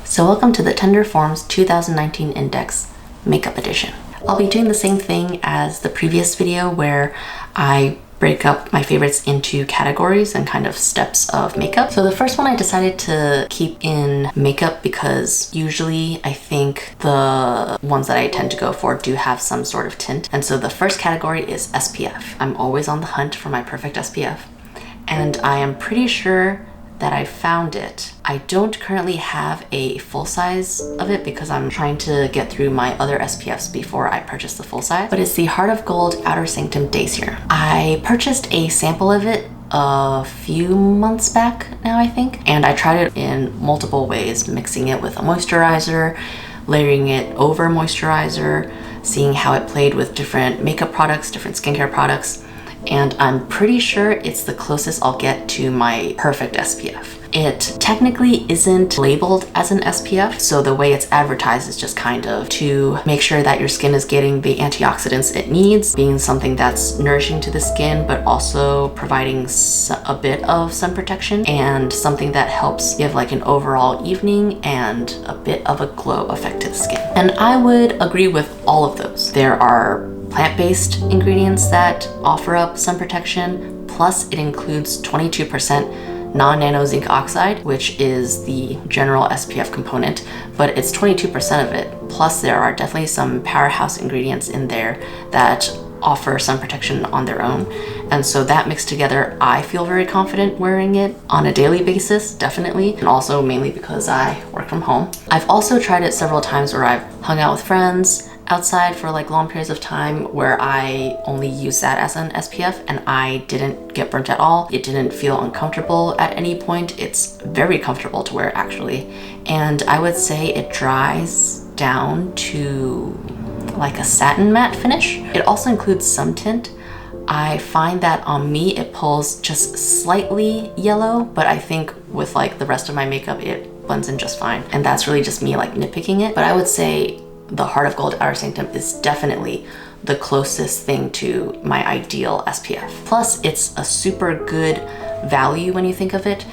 So welcome to the Tender Forms 2019 Index Makeup Edition. I'll be doing the same thing as the previous video where I break up my favorites into categories and kind of steps of makeup. So the first one I decided to keep in makeup because usually I think the ones that I tend to go for do have some sort of tint. And so the first category is SPF. I'm always on the hunt for my perfect SPF, and I am pretty sure that I found it. I don't currently have a full size of it because I'm trying to get through my other SPFs before I purchase the full size, but it's the Heart of Gold Outer Sanctum Day Serum. I purchased a sample of it a few months back now, I think, and I tried it in multiple ways, mixing it with a moisturizer, layering it over moisturizer, seeing how it played with different makeup products, different skincare products, and I'm pretty sure it's the closest I'll get to my perfect SPF. It technically isn't labeled as an SPF, so the way it's advertised is just kind of to make sure that your skin is getting the antioxidants it needs, being something that's nourishing to the skin, but also providing a bit of sun protection and something that helps give like an overall evening and a bit of a glow effect to the skin. And I would agree with all of those. There are plant-based ingredients that offer up sun protection, plus it includes 22% non-nano zinc oxide, which is the general SPF component, but it's 22% of it. Plus there are definitely some powerhouse ingredients in there that offer sun protection on their own. And so that mixed together, I feel very confident wearing it on a daily basis, definitely. And also mainly because I work from home. I've also tried it several times where I've hung out with friends outside for like long periods of time where I only use that as an SPF and I didn't get burnt at all. It didn't feel uncomfortable at any point. It's very comfortable to wear actually. And I would say it dries down to like a satin matte finish. It also includes some tint. I find that on me it pulls just slightly yellow, but I think with like the rest of my makeup it blends in just fine. And that's really just me like nitpicking it. But I would say the Heart of Gold Outer Sanctum is definitely the closest thing to my ideal SPF. Plus, it's a super good value when you think of it.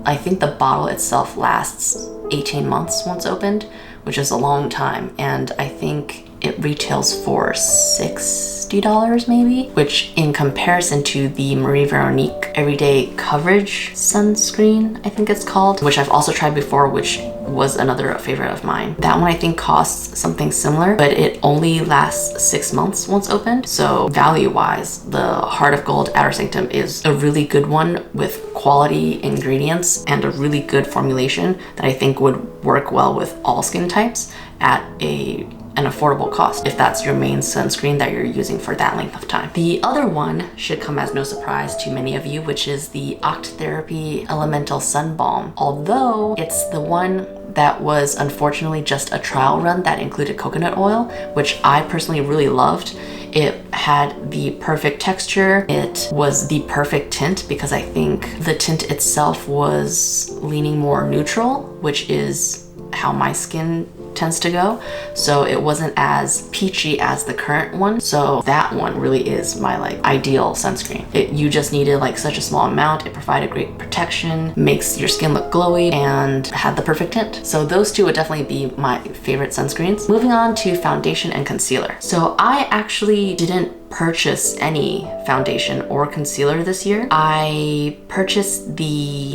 I think the bottle itself lasts 18 months once opened, which is a long time. And I think it retails for $60 maybe, which in comparison to the Marie Veronique Everyday Coverage Sunscreen, I think it's called, which I've also tried before, which was another favorite of mine. That one I think costs something similar, but it only lasts 6 months once opened. So value-wise, the Heart of Gold Outer Sanctum is a really good one with quality ingredients and a really good formulation that I think would work well with all skin types at an affordable cost if that's your main sunscreen that you're using for that length of time. The other one should come as no surprise to many of you, which is the Octotherapy Elemental Sun Balm. Although it's the one that was unfortunately just a trial run that included coconut oil, which I personally really loved. It had the perfect texture. It was the perfect tint because I think the tint itself was leaning more neutral, which is how my skin tends to go. So it wasn't as peachy as the current one. So that one really is my like ideal sunscreen. You just needed like such a small amount. It provided great protection, makes your skin look glowy, and had the perfect tint. So those two would definitely be my favorite sunscreens. Moving on to foundation and concealer. So I actually didn't purchase any foundation or concealer this year. I purchased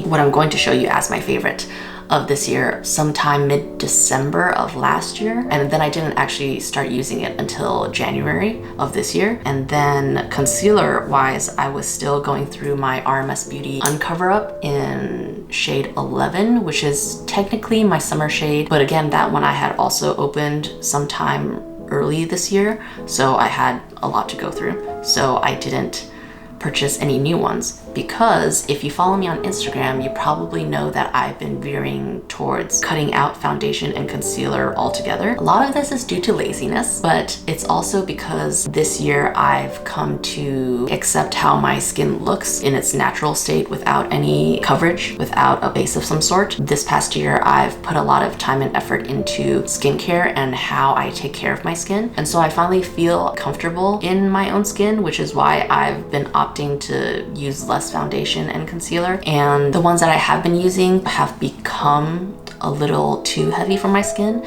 what I'm going to show you as my favorite of this year sometime mid-December of last year, and then I didn't actually start using it until January of this year. And then concealer wise, I was still going through my RMS Beauty Uncover Up in shade 11, which is technically my summer shade, but again, that one I had also opened sometime early this year, so I had a lot to go through, so I didn't purchase any new ones. Because if you follow me on Instagram, you probably know that I've been veering towards cutting out foundation and concealer altogether. A lot of this is due to laziness, but it's also because this year I've come to accept how my skin looks in its natural state without any coverage, without a base of some sort. This past year, I've put a lot of time and effort into skincare and how I take care of my skin. And so I finally feel comfortable in my own skin, which is why I've been opting to use less best foundation and concealer, and the ones that I have been using have become a little too heavy for my skin,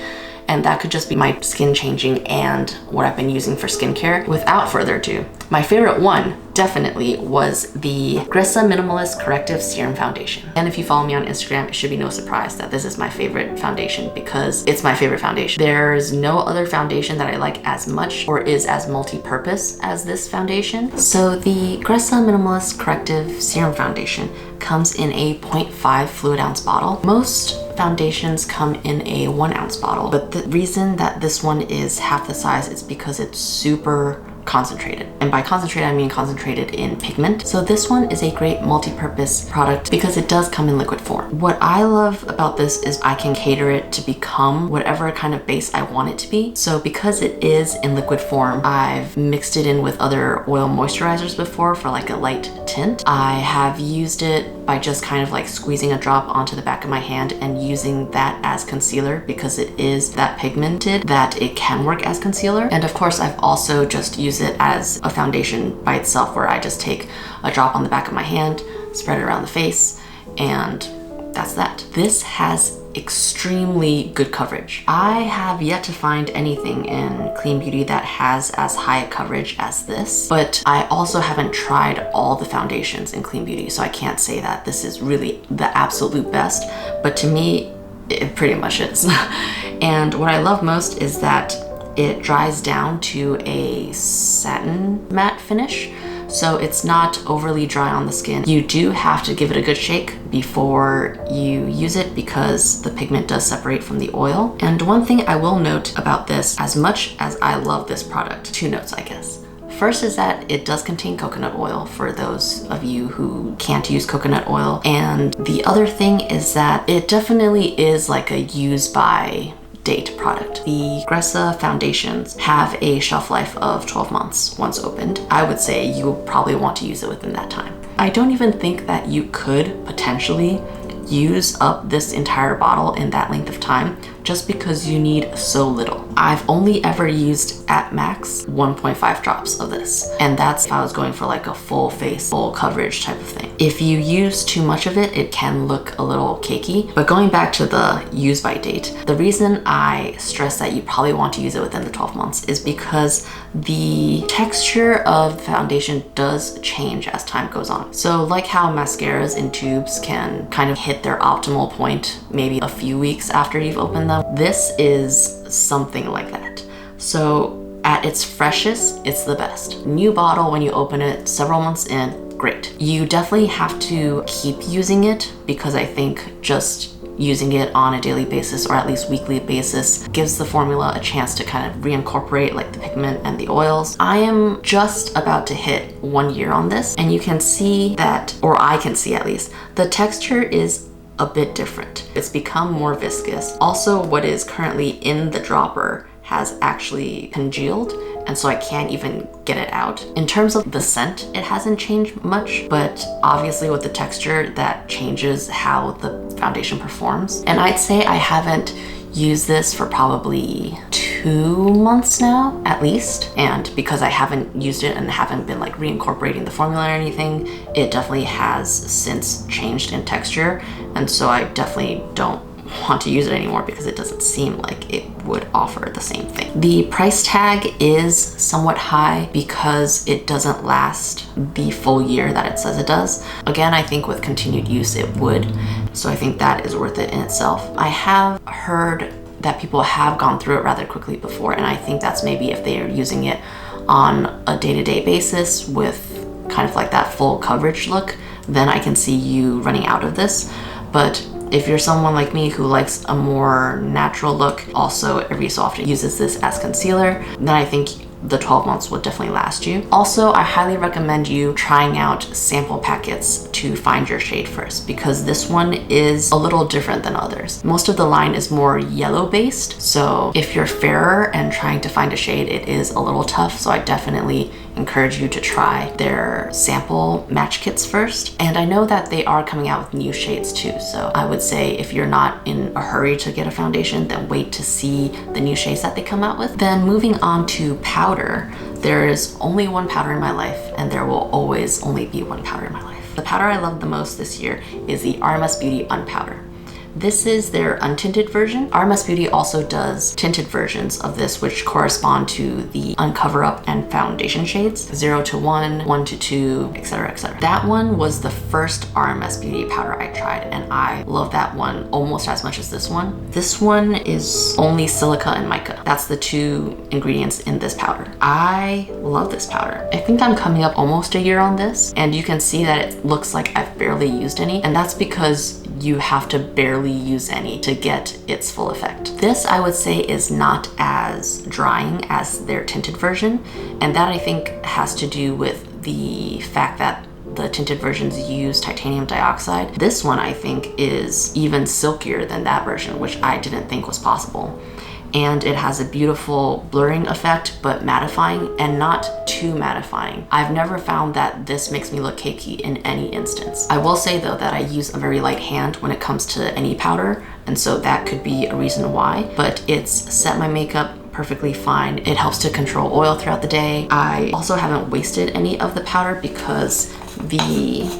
and that could just be my skin changing and what I've been using for skincare. Without further ado, my favorite one definitely was the Gressa Minimalist Corrective Serum Foundation. And if you follow me on Instagram, it should be no surprise that this is my favorite foundation because it's my favorite foundation. There's no other foundation that I like as much or is as multi-purpose as this foundation. So the Gressa Minimalist Corrective Serum Foundation comes in a 0.5 fluid ounce bottle. Most foundations come in a 1 ounce bottle, but the reason that this one is half the size is because it's super concentrated. And by concentrated, I mean concentrated in pigment. So this one is a great multi-purpose product because it does come in liquid form. What I love about this is I can cater it to become whatever kind of base I want it to be. So because it is in liquid form, I've mixed it in with other oil moisturizers before for like a light tint. I have used it by just kind of like squeezing a drop onto the back of my hand and using that as concealer because it is that pigmented that it can work as concealer. And of course, I've also just used it as a foundation by itself where I just take a drop on the back of my hand, spread it around the face, and that's that. This has extremely good coverage. I have yet to find anything in clean beauty that has as high a coverage as this, but I also haven't tried all the foundations in clean beauty, so I can't say that this is really the absolute best, but to me, it pretty much is. And what I love most is that it dries down to a satin matte finish, so it's not overly dry on the skin. You do have to give it a good shake before you use it because the pigment does separate from the oil. And one thing I will note about this, as much as I love this product, 2 notes I guess. First is that it does contain coconut oil for those of you who can't use coconut oil. And the other thing is that it definitely is like a use by date product. The Gressa foundations have a shelf life of 12 months once opened. I would say you will probably want to use it within that time. I don't even think that you could potentially use up this entire bottle in that length of time just because you need so little. I've only ever used at max 1.5 drops of this, and that's if I was going for like a full face, full coverage type of thing. If you use too much of it, it can look a little cakey. But going back to the use by date, the reason I stress that you probably want to use it within the 12 months is because the texture of the foundation does change as time goes on. So like how mascaras in tubes can kind of hit their optimal point maybe a few weeks after you've opened them, this is something like that. So at its freshest, it's the best. New bottle, when you open it several months in, great. You definitely have to keep using it because I think just using it on a daily basis or at least weekly basis gives the formula a chance to kind of reincorporate like the pigment and the oils. I am just about to hit 1 year on this, and you can see that, or I can see at least, the texture is a bit different. It's become more viscous. Also, what is currently in the dropper has actually congealed, and so I can't even get it out. In terms of the scent, it hasn't changed much, but obviously with the texture, that changes how the foundation performs. And I'd say I haven't used this for probably 2 months now, at least. And because I haven't used it and haven't been like reincorporating the formula or anything, it definitely has since changed in texture. And so I definitely don't want to use it anymore because it doesn't seem like it would offer the same thing. The price tag is somewhat high because it doesn't last the full year that it says it does. Again, I think with continued use it would, so I think that is worth it in itself. I have heard that people have gone through it rather quickly before, and I think that's maybe if they are using it on a day-to-day basis with kind of like that full coverage look, then I can see you running out of this. But if you're someone like me who likes a more natural look, also every so often uses this as concealer, then I think the 12 months would definitely last you. Also, I highly recommend you trying out sample packets to find your shade first, because this one is a little different than others. Most of the line is more yellow based, so if you're fairer and trying to find a shade, it is a little tough. So I definitely encourage you to try their sample match kits first. And I know that they are coming out with new shades too, so I would say if you're not in a hurry to get a foundation, then wait to see the new shades that they come out with. Then moving on to powder, there is only one powder in my life, and there will always only be one powder in my life. life. The powder I love the most this year is the RMS Beauty Unpowder. This is their untinted version. RMS Beauty also does tinted versions of this, which correspond to the Uncover Up and Foundation shades, 0 to 1, 1 to 2, etc, etc. That one was the first RMS Beauty powder I tried, and I love that one almost as much as this one. This one is only silica and mica. That's the two ingredients in this powder. I love this powder. I think I'm coming up almost a year on this, and you can see that it looks like I've barely used any, and that's because you have to barely use any to get its full effect. This, I would say, is not as drying as their tinted version, and that I think has to do with the fact that the tinted versions use titanium dioxide. This one, I think, is even silkier than that version, which I didn't think was possible. And it has a beautiful blurring effect, but mattifying, and not too mattifying. I've never found that this makes me look cakey in any instance. I will say though that I use a very light hand when it comes to any powder, and so that could be a reason why, but it's set my makeup perfectly fine. It helps to control oil throughout the day. I also haven't wasted any of the powder because the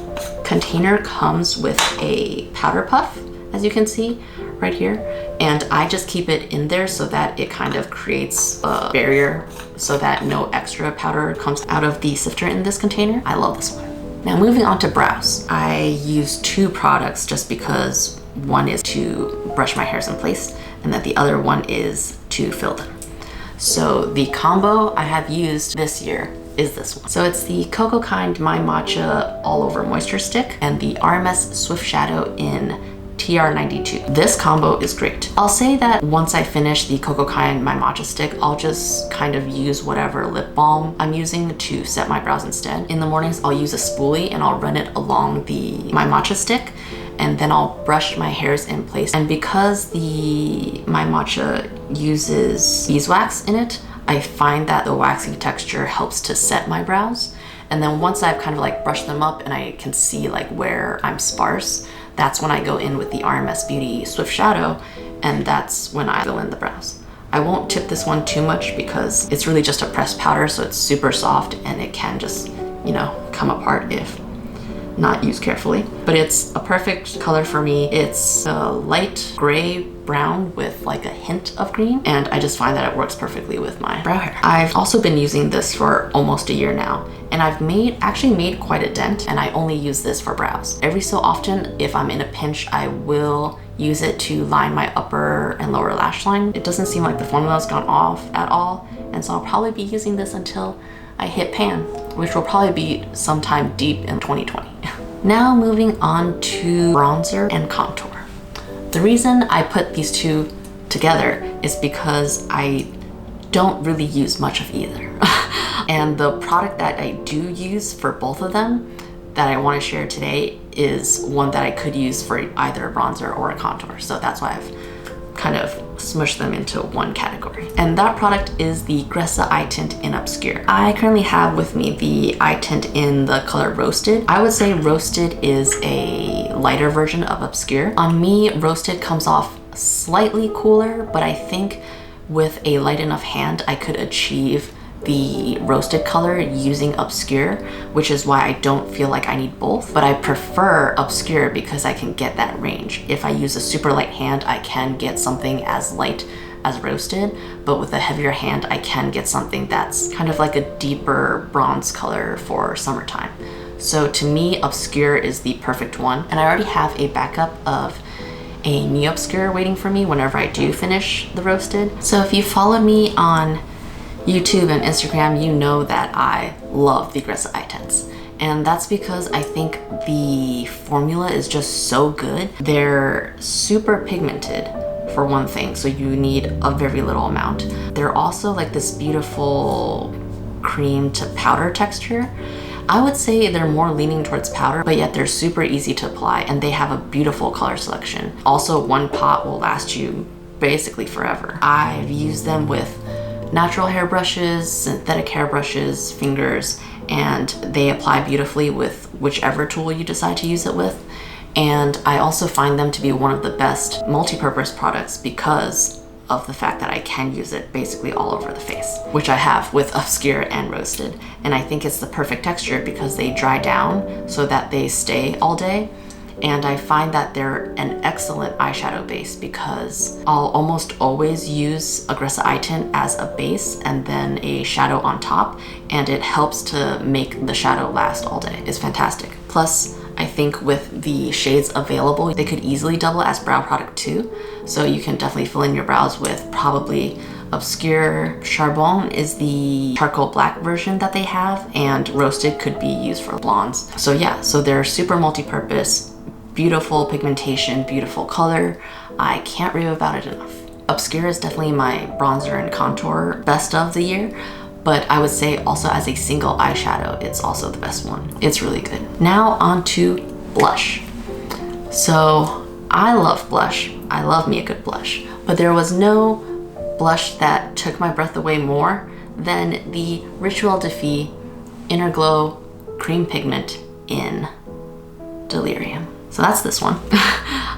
container comes with a powder puff, as you can see right here, and I just keep it in there so that it kind of creates a barrier so that no extra powder comes out of the sifter in this container. I love this one. Now moving on to brows. I use two products just because one is to brush my hairs in place and then the other one is to fill them. So the combo I have used this year is this one. So it's the Cocokind mymatcha all over moisture stick and the RMS Swift Shadow in TR92. This combo is great. I'll say that once I finish the Cocokind mymatcha stick, I'll just kind of use whatever lip balm I'm using to set my brows instead. In the mornings, I'll use a spoolie and I'll run it along the mymatcha stick, and then I'll brush my hairs in place. And because the mymatcha uses beeswax in it, I find that the waxy texture helps to set my brows. And then once I've kind of like brushed them up and I can see like where I'm sparse, that's when I go in with the RMS Beauty Swift Shadow, and that's when I fill in the brows. I won't tip this one too much because it's really just a pressed powder, so it's super soft and it can just, you know, come apart if not used carefully. But it's a perfect color for me. It's a light gray brown with like a hint of green, and I just find that it works perfectly with my brow hair. I've also been using this for almost a year now, and I've actually made quite a dent, and I only use this for brows. Every so often, if I'm in a pinch, I will use it to line my upper and lower lash line. It doesn't seem like the formula's gone off at all, and so I'll probably be using this until I hit pan, which will probably be sometime deep in 2020. Now moving on to bronzer and contour. The reason I put these two together is because I don't really use much of either. And the product that I do use for both of them that I want to share today is one that I could use for either a bronzer or a contour. So that's why I've kind of smushed them into one category. And that product is the Gressa eye tint in Obscur. I currently have with me the eye tint in the color Roasted. I would say Roasted is a lighter version of Obscur. On me, Roasted comes off slightly cooler, but I think with a light enough hand, I could achieve the Roasted color using Obscur, which is why I don't feel like I need both, but I prefer Obscur because I can get that range. If I use a super light hand, I can get something as light as Roasted, but with a heavier hand, I can get something that's kind of like a deeper bronze color for summertime. So to me, Obscur is the perfect one, and I already have a backup of a new Obscur waiting for me whenever I do finish the Roasted. So if you follow me on YouTube and Instagram, you know that I love the Gressa eye tints. And that's because I think the formula is just so good. They're super pigmented for one thing, so you need a very little amount. They're also like this beautiful cream to powder texture. I would say they're more leaning towards powder, but yet they're super easy to apply, and they have a beautiful color selection. Also, one pot will last you basically forever. I've used them with natural hairbrushes, synthetic hairbrushes, fingers, and they apply beautifully with whichever tool you decide to use it with. And I also find them to be one of the best multi-purpose products because of the fact that I can use it basically all over the face, which I have with Obscur and Roasted. And I think it's the perfect texture because they dry down so that they stay all day. And I find that they're an excellent eyeshadow base because I'll almost always use a Gressa eye tint as a base and then a shadow on top, and it helps to make the shadow last all day. It's fantastic. Plus, I think with the shades available, they could easily double as brow product too. So you can definitely fill in your brows with probably Obscur. Charbon is the charcoal black version that they have, and Roasted could be used for blondes. So yeah, so they're super multi-purpose. Beautiful pigmentation, beautiful color. I can't rave about it enough. Obscur is definitely my bronzer and contour best of the year, but I would say also as a single eyeshadow, it's also the best one. It's really good. Now on to blush. So I love blush. I love me a good blush, but there was no blush that took my breath away more than the Rituel de Fille Inner Glow Cream Pigment in Delirium. So that's this one.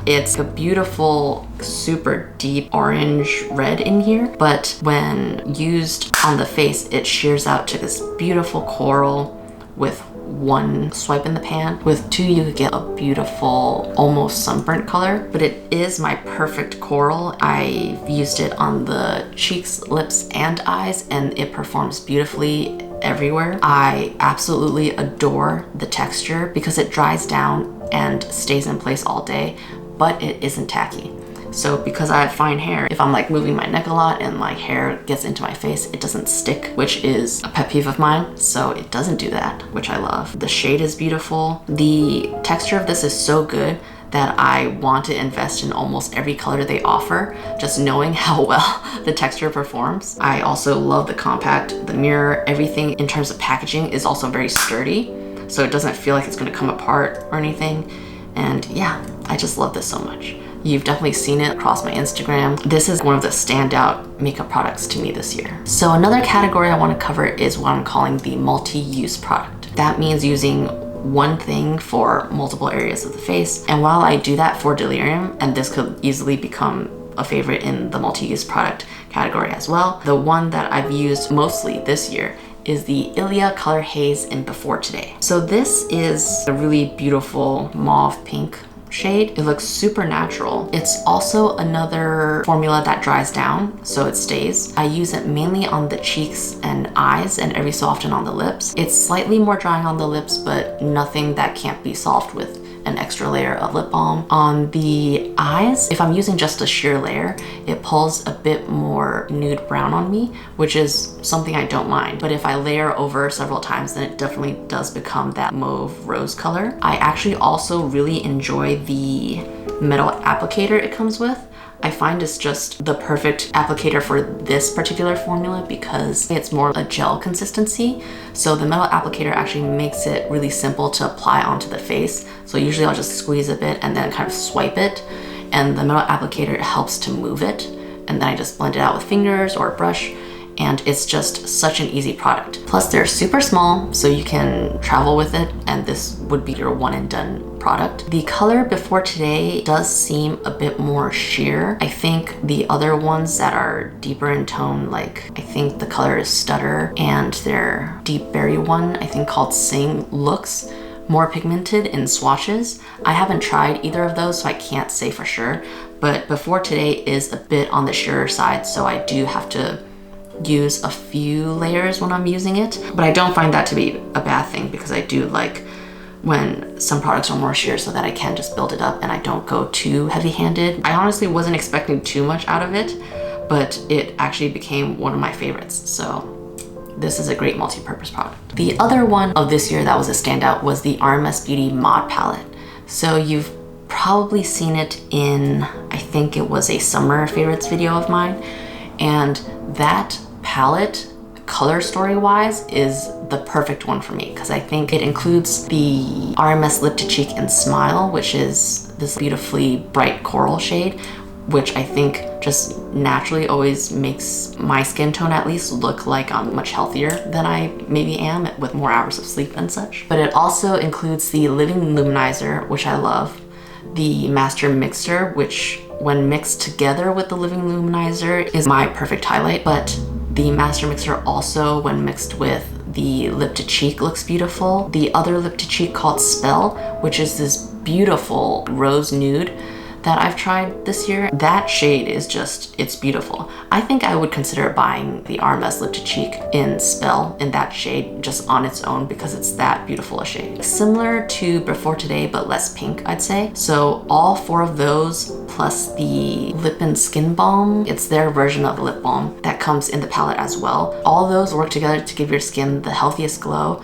It's a beautiful, super deep orange red in here, but when used on the face, it shears out to this beautiful coral with one swipe in the pan. With two, you could get a beautiful, almost sunburnt color, but it is my perfect coral. I've used it on the cheeks, lips, and eyes, and it performs beautifully everywhere. I absolutely adore the texture because it dries down and stays in place all day, but it isn't tacky. So because I have fine hair, if I'm like moving my neck a lot and my hair gets into my face, it doesn't stick, which is a pet peeve of mine. So it doesn't do that, which I love. The shade is beautiful. The texture of this is so good that I want to invest in almost every color they offer, just knowing how well the texture performs. I also love the compact, the mirror, everything in terms of packaging is also very sturdy, so it doesn't feel like it's gonna come apart or anything. And yeah, I just love this so much. You've definitely seen it across my Instagram. This is one of the standout makeup products to me this year. So another category I want to cover is what I'm calling the multi-use product. That means using one thing for multiple areas of the face. And while I do that for Delirium, and this could easily become a favorite in the multi-use product category as well, the one that I've used mostly this year is the Ilia Color Haze in Before Today. So this is a really beautiful mauve pink shade. It looks super natural. It's also another formula that dries down, so it stays. I use it mainly on the cheeks and eyes and every so often on the lips. It's slightly more drying on the lips, but nothing that can't be solved with an extra layer of lip balm. On the eyes, if I'm using just a sheer layer, it pulls a bit more nude brown on me, which is something I don't mind. But if I layer over several times, then it definitely does become that mauve rose color. I actually also really enjoy the metal applicator it comes with. I find it's just the perfect applicator for this particular formula because it's more a gel consistency. So the metal applicator actually makes it really simple to apply onto the face. So usually I'll just squeeze a bit and then kind of swipe it. And the metal applicator helps to move it. And then I just blend it out with fingers or a brush. And it's just such an easy product. Plus they're super small, so you can travel with it, and this would be your one and done product. The color Before Today does seem a bit more sheer. I think the other ones that are deeper in tone, like I think the color is Stutter, and their deep berry one, I think called Sing, looks more pigmented in swatches. I haven't tried either of those, so I can't say for sure, but Before Today is a bit on the sheerer side, so I do have to use a few layers when I'm using it, but I don't find that to be a bad thing because I do like when some products are more sheer so that I can just build it up and I don't go too heavy-handed. I honestly wasn't expecting too much out of it, but it actually became one of my favorites, so this is a great multi-purpose product. The other one of this year that was a standout was the RMS Beauty Mod Palette. So you've probably seen it in, I think it was a summer favorites video of mine, and that palette, color story wise, is the perfect one for me because I think it includes the RMS Lip to Cheek and Smile, which is this beautifully bright coral shade, which I think just naturally always makes my skin tone at least look like I'm much healthier than I maybe am with more hours of sleep and such. But it also includes the Living Luminizer, which I love, the Master Mixer, which when mixed together with the Living Luminizer is my perfect highlight, but the Master Mixer also when mixed with the Lip to Cheek looks beautiful. The other Lip to Cheek called Spell, which is this beautiful rose nude that I've tried this year. That shade is just, it's beautiful. I think I would consider buying the RMS Lip to Cheek in Spell in that shade just on its own because it's that beautiful a shade. Similar to Before Today, but less pink, I'd say. So all 4 of those plus the Lip and Skin Balm, it's their version of the lip balm that comes in the palette as well. All those work together to give your skin the healthiest glow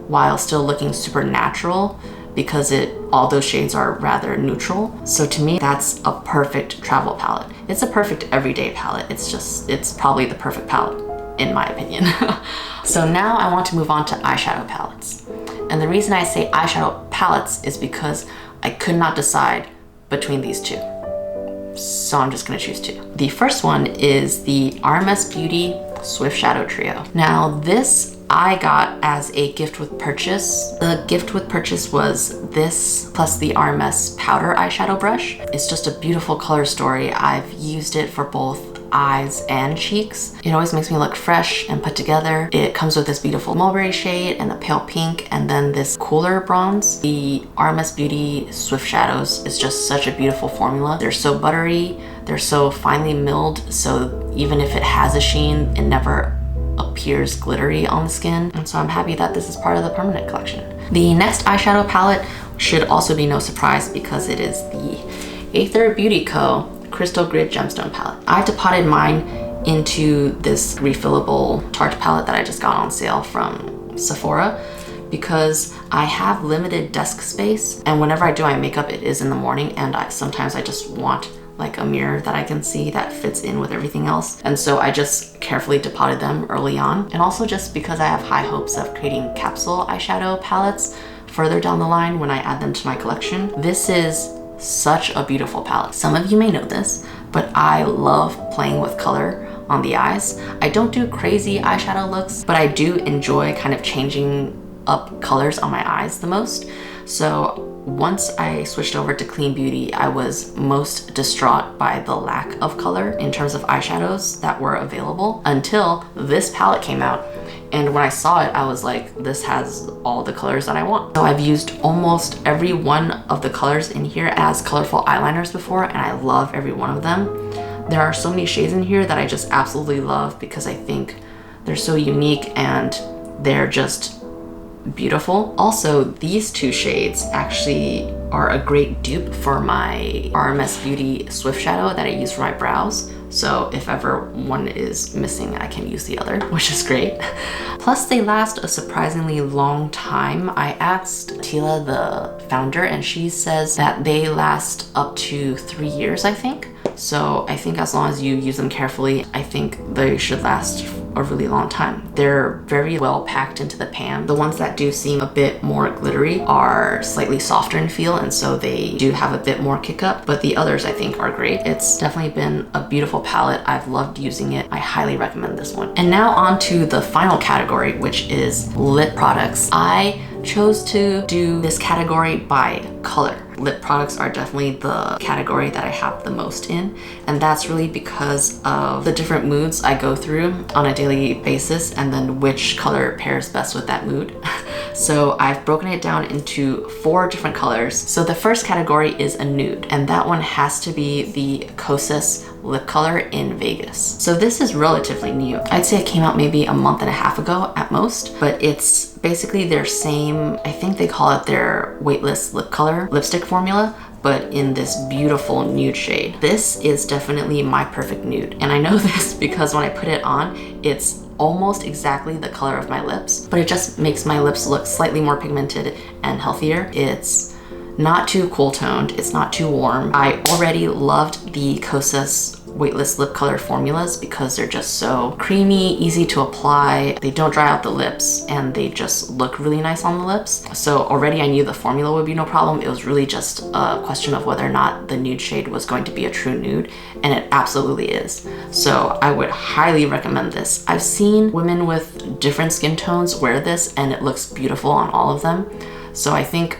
while still looking super natural, because all those shades are rather neutral. So to me, that's a perfect travel palette. It's a perfect everyday palette. It's probably the perfect palette in my opinion. So now I want to move on to eyeshadow palettes. And the reason I say eyeshadow palettes is because I could not decide between these two. So I'm just gonna choose 2. The first one is the RMS Beauty Swift Shadow Trio. Now this I got as a gift with purchase. The gift with purchase was this plus the RMS powder eyeshadow brush. It's just a beautiful color story. I've used it for both eyes and cheeks. It always makes me look fresh and put together. It comes with this beautiful mulberry shade and a pale pink and then this cooler bronze. The RMS Beauty Swift Shadows is just such a beautiful formula. They're so buttery, they're so finely milled, so even if it has a sheen, it never appears glittery on the skin. And so I'm happy that this is part of the permanent collection. The next eyeshadow palette should also be no surprise because it is the Āether Beauty Co. Crystal Grid Gemstone palette. I depotted mine into this refillable Tarte palette that I just got on sale from Sephora because I have limited desk space, and whenever I do my makeup, it is in the morning, and sometimes I just want like a mirror that I can see that fits in with everything else. And so I just carefully depotted them early on. And also just because I have high hopes of creating capsule eyeshadow palettes further down the line when I add them to my collection. This is such a beautiful palette. Some of you may know this, but I love playing with color on the eyes. I don't do crazy eyeshadow looks, but I do enjoy kind of changing up colors on my eyes the most. So once I switched over to clean beauty, I was most distraught by the lack of color in terms of eyeshadows that were available until this palette came out. And when I saw it, I was like, this has all the colors that I want. So I've used almost every one of the colors in here as colorful eyeliners before, and I love every one of them. There are so many shades in here that I just absolutely love because I think they're so unique and they're just beautiful. Also, these 2 shades actually are a great dupe for my RMS Beauty Swift Shadow that I use for my brows. So if ever one is missing, I can use the other, which is great. Plus they last a surprisingly long time. I asked Tila, the founder, and she says that they last up to 3 years, I think. So I think as long as you use them carefully, I think they should last a really long time. They're very well packed into the pan. The ones that do seem a bit more glittery are slightly softer in feel, and so they do have a bit more kick up, but the others I think are great. It's definitely been a beautiful palette. I've loved using it. I highly recommend this one. And now on to the final category, which is lip products. I chose to do this category by color. Lip products are definitely the category that I have the most in, and that's really because of the different moods I go through on a daily basis and then which color pairs best with that mood. So I've broken it down into 4 different colors. So the first category is a nude, and that one has to be the Kosas lip color in Vegas. So this is relatively new. I'd say it came out maybe a month and a half ago at most, but it's basically their same, I think they call it their Weightless lip color lipstick formula, but in this beautiful nude shade. This is definitely my perfect nude. And I know this because when I put it on, it's almost exactly the color of my lips, but it just makes my lips look slightly more pigmented and healthier. It's not too cool toned, it's not too warm. I already loved the Kosas Weightless lip color formulas because they're just so creamy, easy to apply, they don't dry out the lips, and they just look really nice on the lips. So already I knew the formula would be no problem. It was really just a question of whether or not the nude shade was going to be a true nude, and it absolutely is. So I would highly recommend this. I've seen women with different skin tones wear this and it looks beautiful on all of them. So I think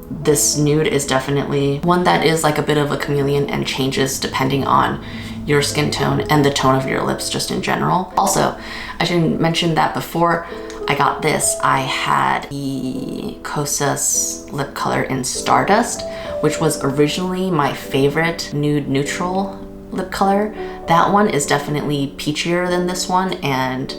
this nude is definitely one that is like a bit of a chameleon and changes depending on your skin tone and the tone of your lips just in general. Also, I should mention that before I got this, I had the Kosas lip color in Stardust, which was originally my favorite nude neutral lip color. That one is definitely peachier than this one, and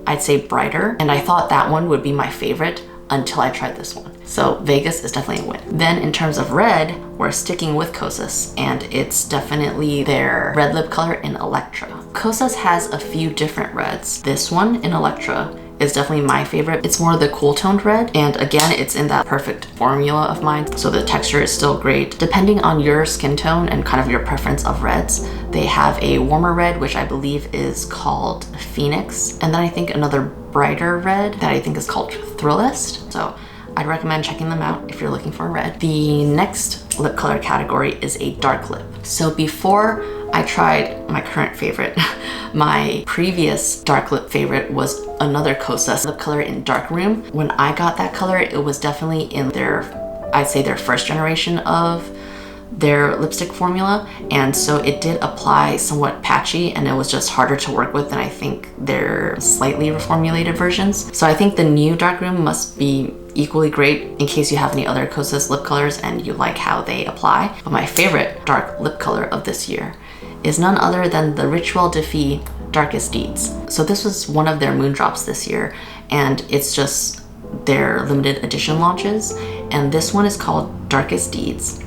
I'd say brighter. And I thought that one would be my favorite until I tried this one. So Vegas is definitely a win. Then in terms of red, we're sticking with Kosas, and it's definitely their red lip color in Electra. Kosas has a few different reds. This one in Electra is definitely my favorite. It's more the cool toned red, and again, it's in that perfect formula of mine, so the texture is still great. Depending on your skin tone and kind of your preference of reds, they have a warmer red, which I believe is called Phoenix, and then I think another brighter red that I think is called Thrillist. So I'd recommend checking them out if you're looking for a red. The next lip color category is a dark lip. So before I tried my current favorite, my previous dark lip favorite was another Kosas lip color in Dark Room. When I got that color, it was definitely in their, I'd say their first generation of their lipstick formula, and so it did apply somewhat patchy, and it was just harder to work with than I think their slightly reformulated versions. So I think the new Dark Room must be equally great in case you have any other Kosas lip colors and you like how they apply. But my favorite dark lip color of this year is none other than the Rituel Fille Darkest Deeds. So this was one of their moon drops this year, and it's just their limited edition launches, and this one is called Darkest Deeds.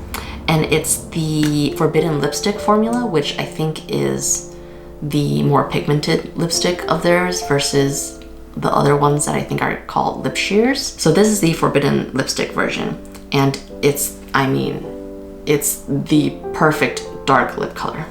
And it's the Forbidden Lipstick formula, which I think is the more pigmented lipstick of theirs versus the other ones that I think are called lip sheers. So this is the Forbidden Lipstick version, and it's, I mean, it's the perfect dark lip color.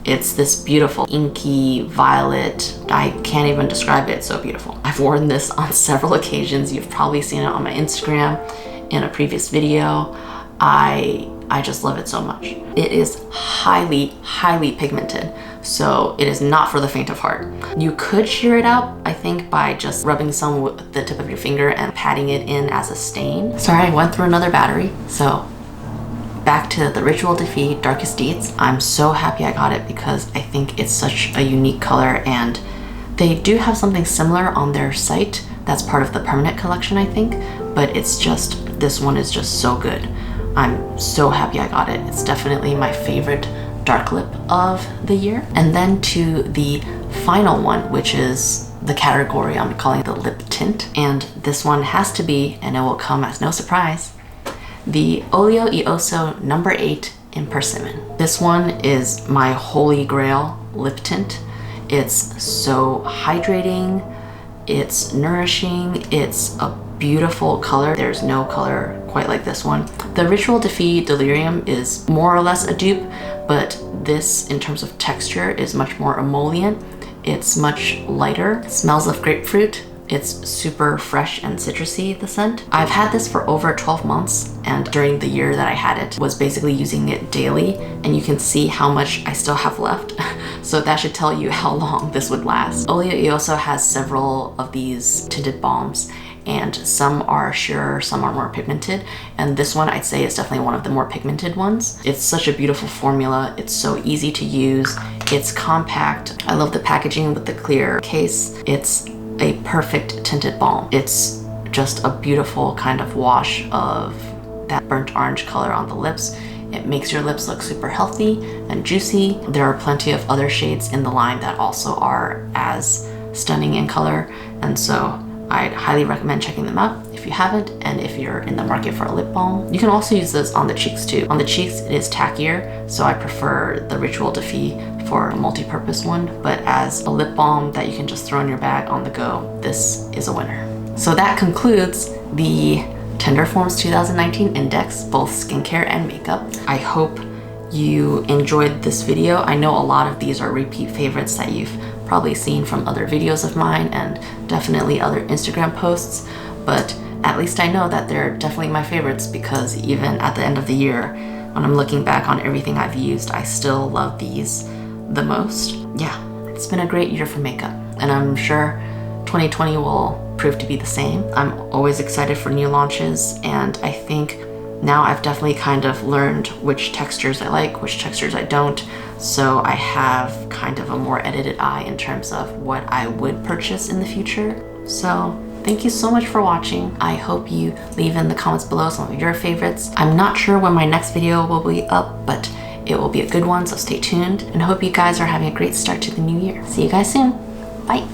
It's this beautiful inky violet. I can't even describe it, it's so beautiful. I've worn this on several occasions. You've probably seen it on my Instagram in a previous video. I just love it so much. It is highly, highly pigmented, so it is not for the faint of heart. You could sheer it out, I think, by just rubbing some with the tip of your finger and patting it in as a stain. Sorry, I went through another battery. So back to the Rituel Fille Darkest Deeds. I'm so happy I got it because I think it's such a unique color, and they do have something similar on their site that's part of the permanent collection, I think, but it's just, this one is just so good. I'm so happy I got it. It's definitely my favorite dark lip of the year. And then to the final one, which is the category I'm calling the lip tint. And this one has to be, and it will come as no surprise, the Olio y Osso No. 8 in Persimmon. This one is my holy grail lip tint. It's so hydrating, it's nourishing, it's a beautiful color. There's no color quite like this one. The Rituel Fille Delirium is more or less a dupe, but this in terms of texture is much more emollient. It's much lighter. It smells of grapefruit. It's super fresh and citrusy, the scent. I've had this for over 12 months, and during the year that I had it was basically using it daily, and you can see how much I still have left. So that should tell you how long this would last. Olio y Osso has several of these tinted balms, and some are sheer, some are more pigmented, and this one I'd say is definitely one of the more pigmented ones. It's such a beautiful formula. It's so easy to use. It's compact. I love the packaging with the clear case. It's a perfect tinted balm. It's just a beautiful kind of wash of that burnt orange color on the lips. It makes your lips look super healthy and juicy. There are plenty of other shades in the line that also are as stunning in color, and so I'd highly recommend checking them out if you haven't, and if you're in the market for a lip balm. You can also use this on the cheeks too. On the cheeks it is tackier, so I prefer the Rituel Fille for a multi-purpose one, but as a lip balm that you can just throw in your bag on the go, this is a winner. So that concludes the Tender Forms 2019 Index, both skincare and makeup. I hope you enjoyed this video. I know a lot of these are repeat favorites that you've probably seen from other videos of mine and definitely other Instagram posts, but at least I know that they're definitely my favorites, because even at the end of the year, when I'm looking back on everything I've used, I still love these the most. Yeah, it's been a great year for makeup, and I'm sure 2020 will prove to be the same. I'm always excited for new launches, and I think now I've definitely kind of learned which textures I like, which textures I don't. So I have kind of a more edited eye in terms of what I would purchase in the future. So thank you so much for watching. I hope you leave in the comments below some of your favorites. I'm not sure when my next video will be up, but it will be a good one, so stay tuned. And I hope you guys are having a great start to the new year. See you guys soon. Bye.